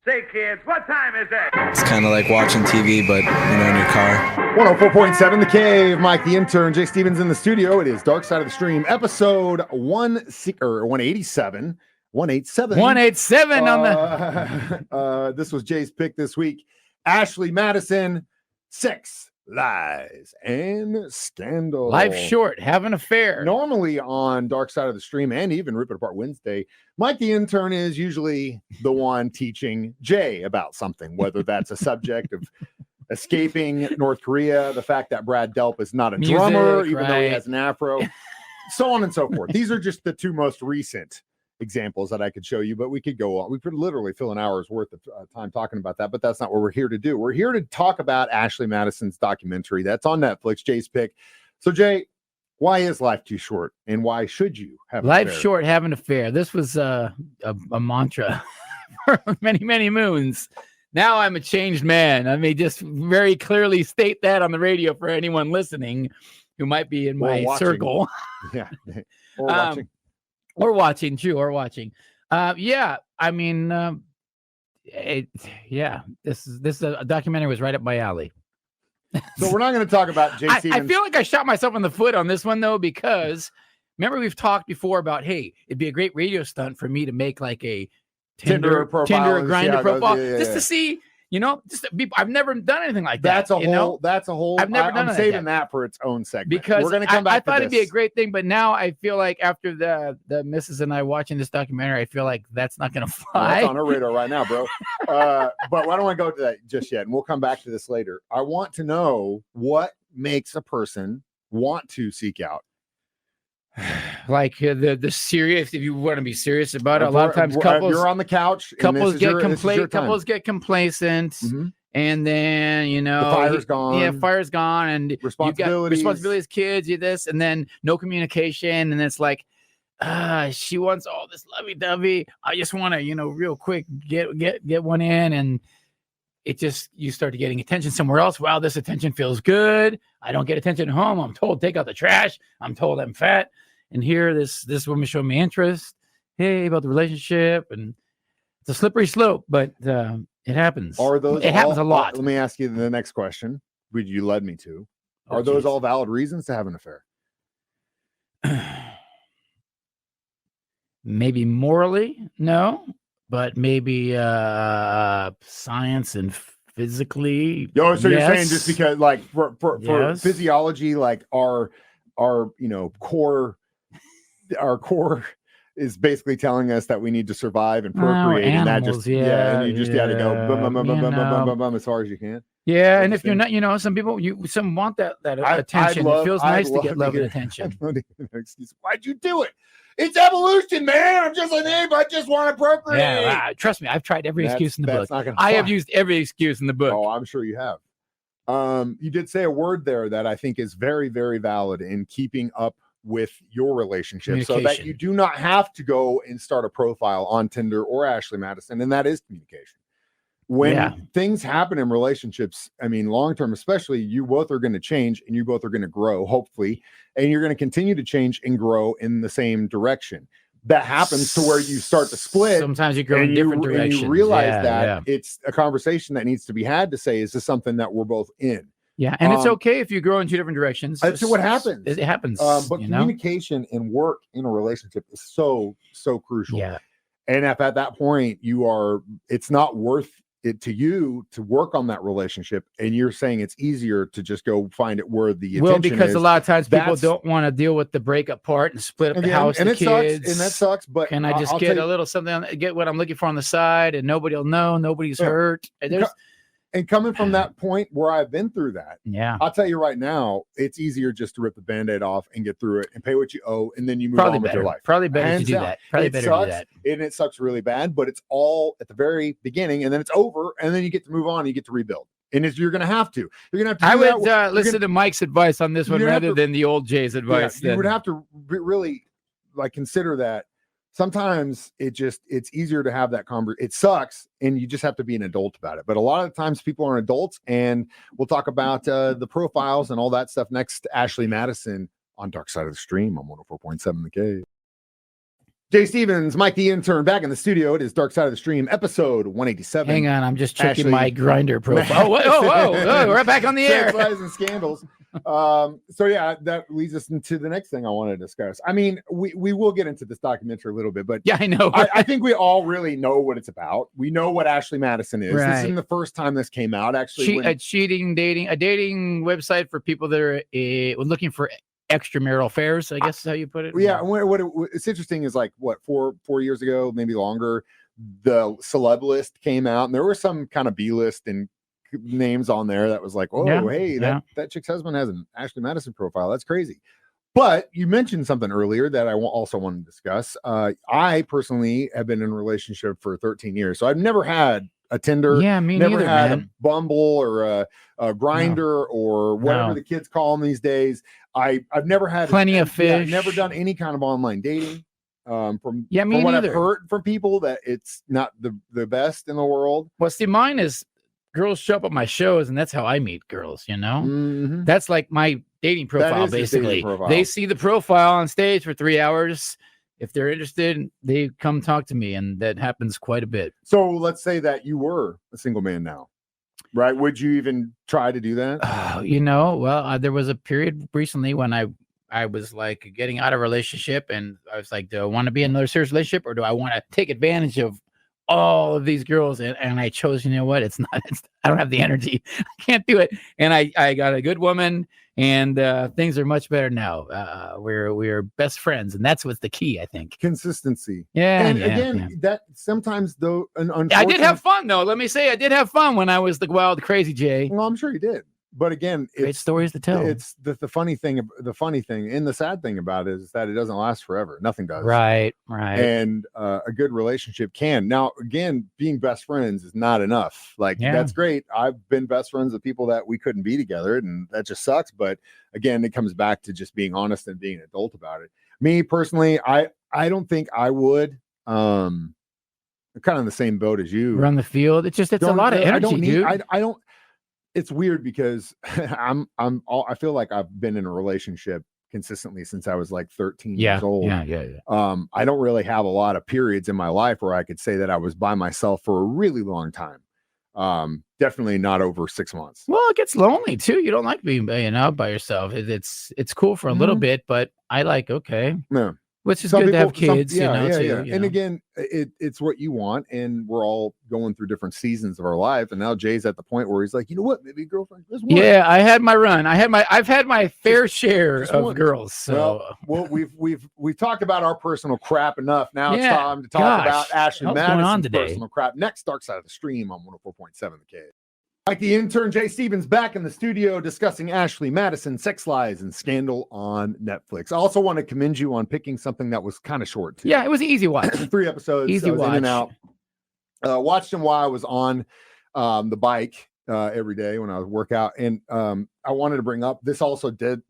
Say, kids, what time is it? It's kind of like watching TV, but, in your car. 104.7 The Cave. Mike, the intern. Jay Stevens in the studio. It is Dark Side of the Stream, episode 187. 187. 187 on the... This was Jay's pick this week. Ashley Madison, Sex, Lies, and Scandal. Life short, have an affair. Normally on Dark Side of the Stream and even Rip It Apart Wednesday, Mike, the intern, is usually the one teaching Jay about something, whether that's a subject of escaping North Korea, the fact that Brad Delp is not a drummer, even though he has an afro, so on and so forth. These are just the two most recent examples that I could show you, but we could go on. We could literally fill an hour's worth of time talking about that, but that's not what we're here to do. We're here to talk about Ashley Madison's documentary that's on Netflix, Jay's pick. So Jay, why is life too short, and why should you have life short, have an affair? This was a mantra for many, many moons. Now I'm a changed man. I may just very clearly state that on the radio for anyone listening who might be in my circle. Yeah. Or watching. Or watching, true, or watching. Yeah, I mean, this is a documentary was right up my alley. So we're not going to talk about Jay Stevens. I feel like I shot myself in the foot on this one, though, because remember we've talked before about, hey, it'd be a great radio stunt for me to make like a Tinder Grindr profile, just to see. I've never done anything like that. That's a whole. I've never done I'm saving that for its own segment because we're going to come back. I thought it'd be a great thing, but now I feel like after the missus and I watching this documentary, I feel like that's not going to fly. That's on our radar right now, bro. But I don't want to go to that just yet, and we'll come back to this later. I want to know what makes a person want to seek out. Like the serious, if you want to be serious about it, a lot of times couples, you're on the couch, couples get complacent, mm-hmm. And then the fire's gone. Yeah, fire's gone, and responsibilities, kids, you this, and then no communication, and it's like, she wants all this lovey-dovey. I just want to, real quick get one in, and it just, you start getting attention somewhere else. Wow, this attention feels good. I don't get attention at home. I'm told take out the trash. I'm told I'm fat. And here this woman showed me interest. Hey, about the relationship, and it's a slippery slope, but it happens. It happens a lot. Let me ask you the next question. Would you led me to? Are those all valid reasons to have an affair? Maybe morally, no. But maybe science and physically. So you're saying just because, like, for physiology, like our core is basically telling us that we need to survive and procreate, animals, and that just and you just got to go boom as far as you can. Yeah, and if you're not, some people some want that attention. It feels nice to get love and attention. Why'd you do it? It's evolution, man. I'm just like anybody. I just want to procreate. Yeah, trust me. I've tried every excuse in the book. I have used every excuse in the book. Oh, I'm sure you have. You did say a word there that I think is very, very valid in keeping up with your relationship, so that you do not have to go and start a profile on Tinder or Ashley Madison, and that is communication. When things happen in relationships, I mean, long term, especially, you both are going to change and you both are going to grow, hopefully, and you're going to continue to change and grow in the same direction. That happens to where you start to split. Sometimes you go in different directions. And you realize that it's a conversation that needs to be had to say, is this something that we're both in? Yeah, and it's okay if you grow in two different directions. That's what happens. It happens. But communication and work in a relationship is so crucial. Yeah. And if at that point it's not worth it to you to work on that relationship, and you're saying it's easier to just go find it where the attention because is, a lot of times people don't want to deal with the breakup part and split up the house, and the it kids. Sucks, and that sucks. But can I just get a little something, get what I'm looking for on the side, and nobody will know, nobody's hurt. And coming from that point where I've been through that, I'll tell you right now, it's easier just to rip the Band-Aid off and get through it and pay what you owe, and then you move on with your life. Probably better to do that. And it sucks really bad, but it's all at the very beginning, and then it's over, and then you get to move on, and you get to rebuild. And you're going to have to. You're going to have to. I would listen to Mike's advice on this one rather than the old Jay's advice. You would have to really consider that. Sometimes it's easier to have that conversation. It sucks, and you just have to be an adult about it. But a lot of times people aren't adults, and we'll talk about the profiles and all that stuff next. Ashley Madison on Dark Side of the Stream on 104.7 The Cave. Jay Stevens, Mike the Intern, back in the studio. It is Dark Side of the Stream, episode 187. Hang on, I'm just checking Ashley- my grinder profile. Whoa, we're back on the air. Sex, lies, and scandals. So yeah, that leads us into the next thing I want to discuss. I mean, we will get into this documentary a little bit, but Yeah, I know. I think we all really know what it's about. We know what Ashley Madison is. This Right. isn't the first time this came out. Actually, A dating website for people that are looking for extramarital affairs, I guess is how you put it. Yeah, it's interesting is like what 4 years ago, maybe longer, the celeb list came out, and there were some kind of B list and names on there that was like, oh, Yeah, hey, yeah. that chick's husband has an Ashley Madison profile. That's crazy. But you mentioned something earlier that I also want to discuss. I personally have been in a relationship for 13 years, so I've never had a Tinder. Yeah, me never neither, had man. a Bumble or a Grinder or whatever No. the kids call them these days. I've never had Plenty of fish. never done any kind of online dating. From Yeah, me from what neither. I've heard from people, that it's not the best in the world. Well, see, mine is girls show up at my shows, and that's how I meet girls. You know, Mhm. that's like my dating profile. is your dating Basically, profile. they see the profile on stage for 3 hours. If they're interested, they come talk to me, and that happens quite a bit. So let's say that you were a single man now, right? Would you even try to do that? There was a period recently when I was like getting out of a relationship, and I was like, do I want to be in another serious relationship, or do I want to take advantage of all of these girls? And I chose, you know what? I don't have the energy. I can't do it. And I got a good woman, and things are much better now. We're best friends, and that's what's the key, I think. Consistency. Yeah. And yeah, again, yeah. that sometimes though, I did have fun though. Let me say, I did have fun when I was the wild, crazy Jay. Well, I'm sure you did. But again, Great stories to tell. It's the funny thing and the sad thing about it is that it doesn't last forever. Nothing does. Right. And a good relationship can. Now, again, being best friends is not enough. Like, Yeah. that's great. I've been best friends with people that we couldn't be together, and that just sucks. But again, it comes back to just being honest and being an adult about it. Me personally, I don't think I would. I'm kind of in the same boat as you. Run the field. It's a lot of energy, dude. I don't. It's weird because I feel like I've been in a relationship consistently since I was like 13 years old. Yeah. I don't really have a lot of periods in my life where I could say that I was by myself for a really long time. Definitely not over 6 months. Well, it gets lonely too. You don't like being, by yourself. It's cool for a little bit, but I like, okay, No. which is Some good to have people- kids, too, you And know. again, it's what you want, and we're all going through different seasons of our life. And now Jay's at the point where he's like, you know what, maybe girlfriend. Just one. Yeah, I had my run. I've had my fair share just of one. girls. So Well, we've talked about our personal crap enough. Now it's Yeah, time to talk gosh, about Ashley what's going on Madison's today? personal crap. Next, Dark Side of the Stream on 104.7 The Cave. Like the Intern, Jay Stevens back in the studio discussing Ashley Madison, Sex, Lies, and Scandal on Netflix. I also want to commend you on picking something that was kind of short too. yeah, it was an easy watch. 3 episodes. Easy I was in and watch. out. Watched them while I was on the bike every day when I was workout. And I wanted to bring up, this also did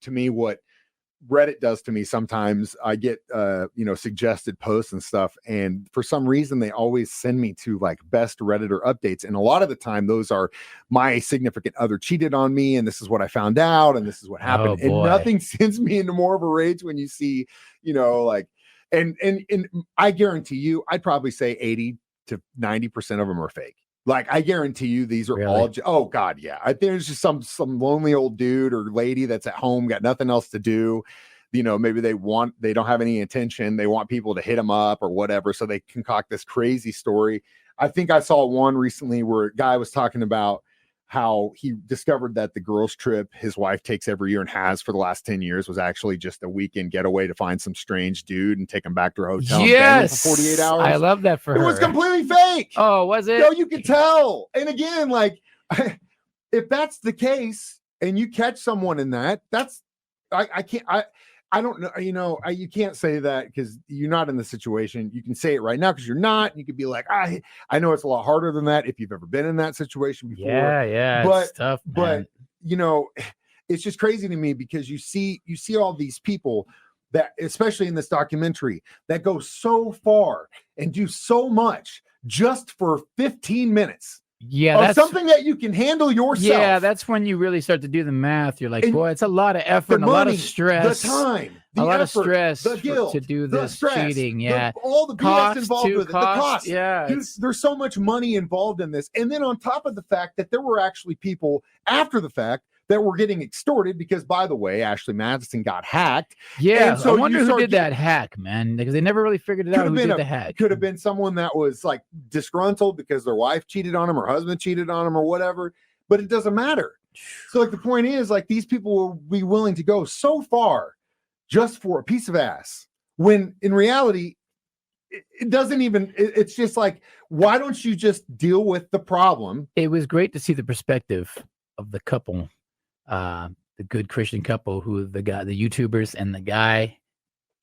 to me what Reddit does to me sometimes. I get suggested posts and stuff, and for some reason they always send me to like best Redditor updates, and a lot of the time those are my significant other cheated on me, and this is what I found out, and this is what happened. Oh, And boy. nothing sends me into more of a rage when you see, like, and I guarantee you, I'd probably say 80 to 90% of them are fake. Like, I guarantee you these are Really? all oh god, yeah. There's just some lonely old dude or lady that's at home, got nothing else to do. Maybe they don't have any intention. They want people to hit them up or whatever. So they concoct this crazy story. I think I saw one recently where a guy was talking about how he discovered that the girls' trip his wife takes every year and has for the last 10 years was actually just a weekend getaway to find some strange dude and take him back to her hotel. and bang him Yes, for 48 hours. I love that for It her. was completely fake. Oh, was it? No, you can tell. And again, like, if that's the case and you catch someone in that, I don't know, you can't say that because you're not in the situation. You can say it right now because you're not. You could be like, I know it's a lot harder than that if you've ever been in that situation before. Yeah, But- it's tough, But man. it's just crazy to me because you see all these people that, especially in this documentary, that go so far and do so much just for 15 minutes. Yeah, of that's something that you can handle yourself. Yeah, that's when you really start to do the math. You're like, And boy, it's a lot of effort, and a lot of stress, the time, the a lot effort, of stress the guilt, to do the this stress, cheating. Yeah, all the BS involved with it, the cost. Yeah, Dude, there's so much money involved in this. And then on top of the fact that there were actually people after the fact that were getting extorted because, by the way, Ashley Madison got hacked. Yeah, and so I wonder who did that hack, man, because they never really figured it out. Who did the hack? Could have been someone that was like disgruntled because their wife cheated on him or husband cheated on him or whatever, but it doesn't matter. So like the point is, like, these people will be willing to go so far just for a piece of ass, when in reality it doesn't even, it's just like, why don't you just deal with the problem? It was great to see the perspective of the couple, the good Christian couple, who the YouTubers, and the guy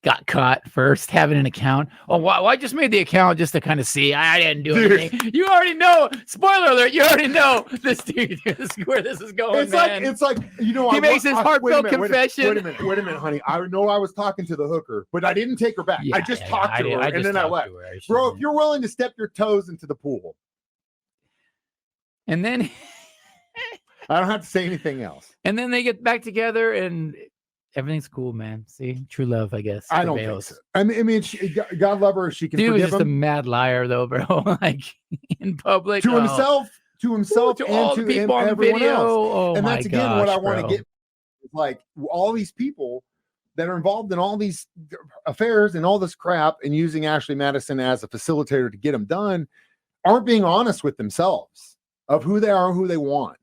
got caught first having an account. Oh, well, I just made the account just to kind of see. I didn't do anything. You already know. Spoiler alert. You already know this dude. Where this is going. It's like you know. He makes his heartfelt confession. Wait a minute, honey. I know I was talking to the hooker, but I didn't take her back. I just talked to her, and then I left. Bro, if you're willing to step your toes into the pool, and then I don't have to say anything else. And then they get back together, and everything's cool, man. See, true love, I guess. I don't think so. I mean, God love her. She can Dude forgive was just him. A mad liar, though, bro. Like in public, to himself, to and all to the people on everyone video. else. Oh, and my that's again what I want to get. Like all these people that are involved in all these affairs and all this crap, and using Ashley Madison as a facilitator to get them done, aren't being honest with themselves of who they are and who they want.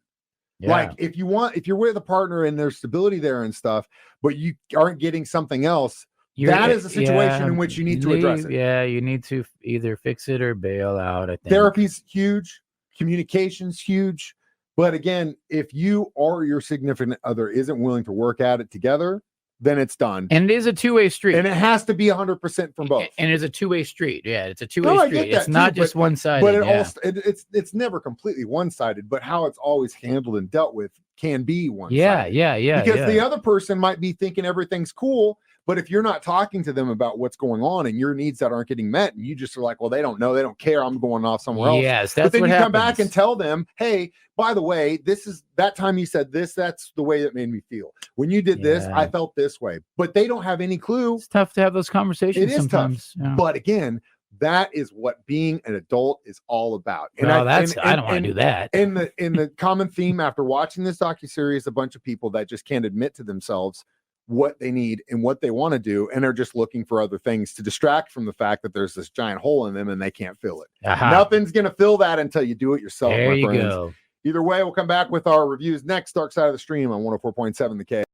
Yeah. Like if you're with a partner and there's stability there and stuff, but you aren't getting something else, that is a situation in which you need to address it. Yeah, you need to either fix it or bail out. I think therapy's huge, communication's huge. But again, if you or your significant other isn't willing to work at it together, then it's done. And it is a two-way street. And it has to be 100% from both. And it's a two-way street. Yeah, it's a two-way street. It's not just one-sided. But it's never completely one-sided, but how it's always handled and dealt with can be one-sided. Yeah. Because the other person might be thinking everything's cool, but if you're not talking to them about what's going on and your needs that aren't getting met, and you just are like, well, they don't know, they don't care, I'm going off somewhere else. Yes, that's but then what you happens. Come back and tell them, hey, by the way, this is that time you said this, that's the way that made me feel. When you did this, I felt this way. But they don't have any clue. It's tough to have those conversations. It is sometimes. tough. Yeah. But again, that is what being an adult is all about. And I don't want to do that. In the common theme after watching this docuseries, a bunch of people that just can't admit to themselves what they need and what they want to do, and are just looking for other things to distract from the fact that there's this giant hole in them and they can't fill it. Nothing's going to fill that until you do it yourself. There you friends. Go. Either way, we'll come back with our reviews next. Dark Side of the Stream on 104.7 The K.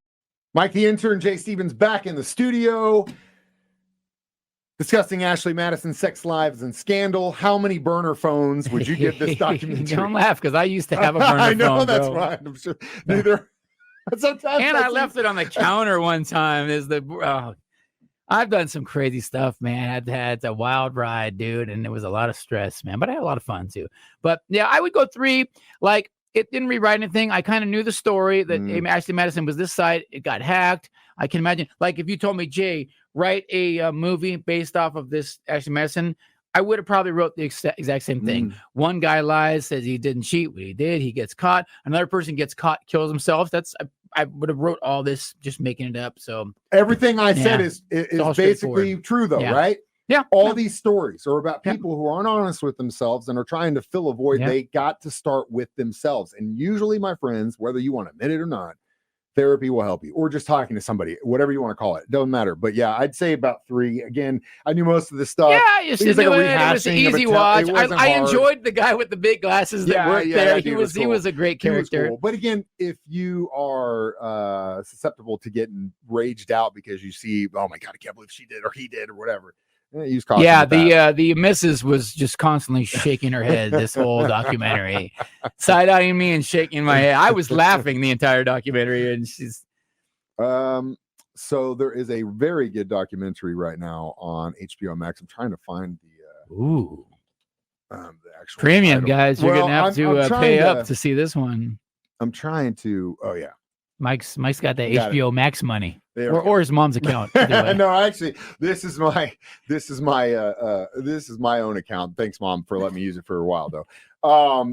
Mike the Intern, Jay Stevens back in the studio discussing Ashley Madison's sex lives and scandal. How many burner phones would you give this documentary? Don't laugh, because I used to have a burner phone. I know, phone, that's bro. right. I'm sure neither. Sometimes and I left it on the counter one time. I've done some crazy stuff, man. It's a wild ride, dude, and it was a lot of stress, man. But I had a lot of fun too. But yeah, I would go 3. Like, it didn't rewrite anything. I kind of knew the story that Ashley Madison was this side. It got hacked. I can imagine, like, if you told me, Jay, write a movie based off of this Ashley Madison, I would have probably wrote the exact same thing. One guy lies, says he didn't cheat, but he did. He gets caught. Another person gets caught, kills himself. I would have wrote all this just making it up. So everything I said is basically true, though, right? Yeah. All these stories are about people who aren't honest with themselves and are trying to fill a void. They got to start with themselves. And usually, my friends, whether you want to admit it or not, therapy will help you, or just talking to somebody, whatever you want to call it. Doesn't matter. But yeah, I'd say about 3. Again, I knew most of this stuff. Yeah, I used to do it. It was an easy watch. I enjoyed the guy with the big glasses that worked there. He was a great character. Cool. But again, if you are susceptible to getting raged out because you see, oh my God, I can't believe she did or he did or whatever. Use caution. Yeah, the missus was just constantly shaking her head this whole documentary, side-eyeing me and shaking my head. I was laughing the entire documentary, and she's. So there is a very good documentary right now on HBO Max. I'm trying to find the actual premium title. Guys. You're gonna have to pay up to see this one. I'm trying to. Oh yeah, Mike's got the HBO Max money. or his mom's account. Either way. No, actually, this is my own account. Thanks, Mom, for letting me use it for a while though.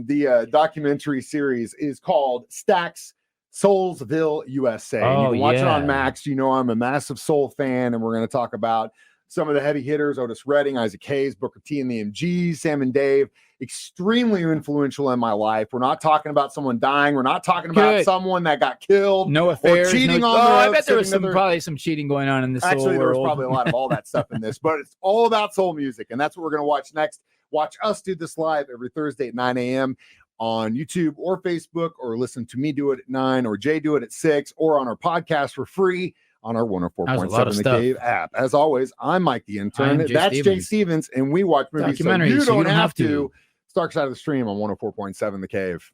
The documentary series is called Stax Soulsville, USA. And you Oh, can watch it on yeah. Max. You know I'm a massive Soul fan, and we're going to talk about some of the heavy hitters: Otis Redding, Isaac Hayes, Booker T and the MGs, Sam and Dave. Extremely influential in my life. We're not talking about someone dying. We're not talking about someone that got killed. No affairs, cheating no, on I the bet there was significant other. probably some cheating going on in this Actually, soul there was world. probably a lot of all that stuff in this, but it's all about soul music, and that's what we're going to watch next. Watch us do this live every Thursday at 9 a.m. on YouTube or Facebook, or listen to me do it at 9, or Jay do it at 6, or on our podcast for free on our 104.7 The Cave app. As always, I'm Mike the Intern. That's Jay Stevens, and we watch movies so you don't have to. Dark Side of the Stream on 104.7 The Cave.